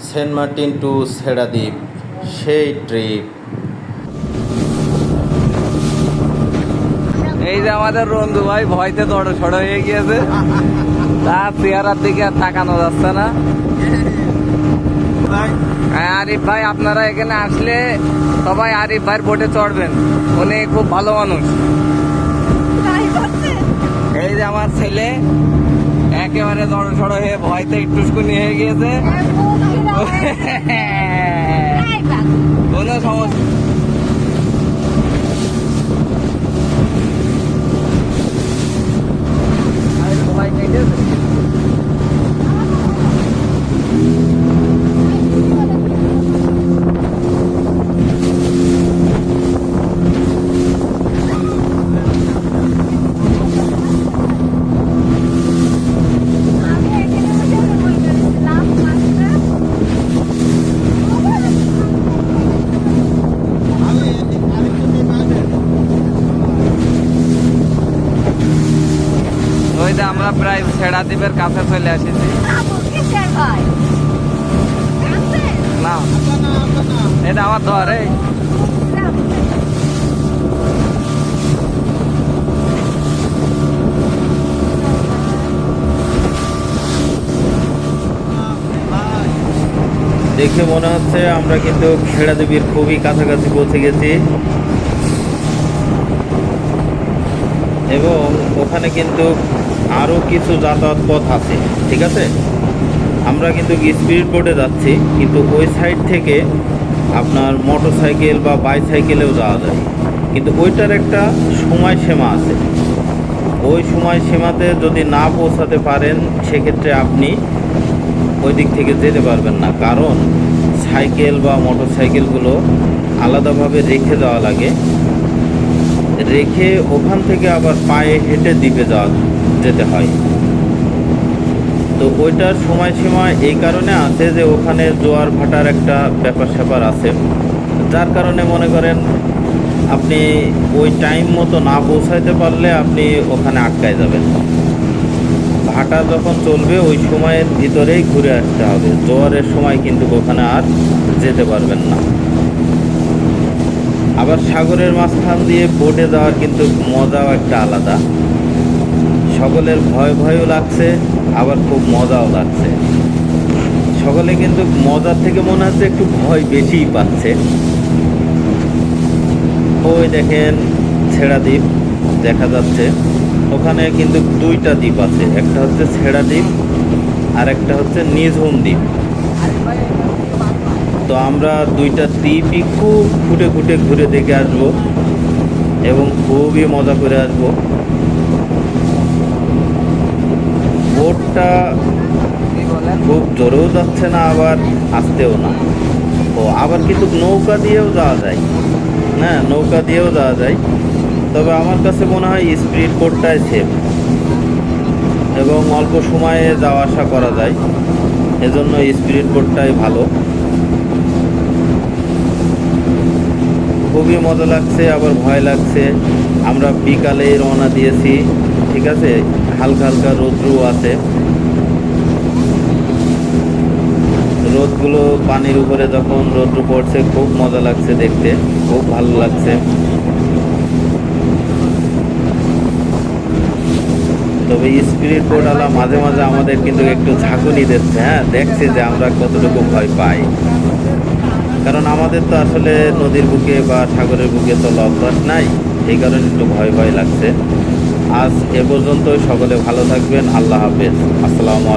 Saint Martin two Chheradwip সেই trip. এই যে আমাদের রন্ধু ভাই ভয়তে দড় হয়ে গিয়েছে, তার চেহারার দিকে আর তাকানো যাচ্ছে না। হ্যাঁ আরিফ ভাই, আপনারা এখানে আসলে সবাই আরিফ ভাইয়ের বোটে চড়বেন, উনি খুব ভালো মানুষ। এই যে আমার ছেলে একেবারে দড় হয়ে ভয়তে একটুকুনি হয়ে গিয়েছে। কোনো সমস্যা আমরা প্রায় ছেড়াদ্বীপের কাছে চলে এসেছি। না এটা আমার ধরে দেখে মনে হচ্ছে আমরা কিন্তু ছেড়াদ্বীপের খুবই কাছাকাছি পৌঁছে গেছি এবং ওখানে কিন্তু আরও কিছু যাতায়াত পথ আছে। ঠিক আছে, আমরা কিন্তু স্পিড বোটে যাচ্ছি, কিন্তু ওই সাইড থেকে আপনার মোটর সাইকেল বা বাইসাইকেলেও যাওয়া যায়, কিন্তু ওইটার একটা সময়সীমা আছে। ওই সময়সীমাতে যদি না পৌঁছাতে পারেন সেক্ষেত্রে আপনি ওই দিক থেকে যেতে পারবেন না, কারণ সাইকেল বা মোটর সাইকেলগুলো আলাদাভাবে রেখে দেওয়া লাগে, রেখে ওখান থেকে আবার পায়ে হেঁটে দ্বীপে যেতে হয়। তো ওইটার সময়সীমা এই কারণে আছে যে ওখানে জোয়ার ভাটার একটা ব্যাপার স্যাপার আছে, যার কারণে মনে করেন আপনি ওই টাইম মতো না পৌঁছাইতে পারলে আপনি ওখানে আটকায় যাবেন। ভাটা যখন চলবে ওই সময়ের ভিতরেই ঘুরে আসতে হবে, জোয়ারের সময় কিন্তু ওখানে আর যেতে পারবেন না। আবার সাগরের মাঝখান দিয়ে বোটে যাওয়ার কিন্তু মজাও একটা আলাদা, সকলের ভয়ও লাগছে, আবার খুব মজাও লাগছে। সকলে কিন্তু মজার থেকে মনে হচ্ছে একটু ভয় বেশিই পাচ্ছে। ওই দেখেন ছেড়াদ্বীপ দেখা যাচ্ছে, ওখানে কিন্তু দুইটা দ্বীপ আছে, একটা হচ্ছে ছেড়াদ্বীপ আর একটা হচ্ছে নিঝুম দ্বীপ। তো আমরা দুইটা দ্বীপই খুব খুঁটে খুঁটে ঘুরে দেখে আসবো এবং খুবই মজা করে আসবো। বোটটা খুব জোরেও যাচ্ছে না, আবার আসতেও না। ও আবার কিন্তু নৌকা দিয়েও যাওয়া যায়, হ্যাঁ নৌকা দিয়েও যাওয়া যায়, তবে আমার কাছে মনে হয় স্পিড বোটটাই সেফ এবং অল্প সময়ে যাওয়া আসা করা যায়, এজন্য স্পিড বোটটাই ভালো। খুবই মজা লাগছে, আবার ভয় লাগছে। আমরা বিকালে রওনা দিয়েছি, ঠিক আছে, হালকা হালকা রৌদ্রও আছে, রোদগুলো পানির উপরে যখন রৌদ্র পড়ছে খুব মজা লাগছে দেখতে, খুব ভালো লাগছে। তবে স্পিড বোটওয়ালা মাঝে মাঝে আমাদের কিন্তু একটু ঝাঁকুনি দিচ্ছে, হ্যাঁ দেখছে যে আমরা কতটুকু ভয় পাই, কারণ আমাদের তো আসলে নদীর বুকে বা সাগরের বুকে তো অভ্যাস নাই, এই কারণে একটু ভয় লাগছে। আজ এ পর্যন্তই, সকলে ভালো থাকবেন, আল্লাহ হাফেজ, আসসালামু আলাইকুম।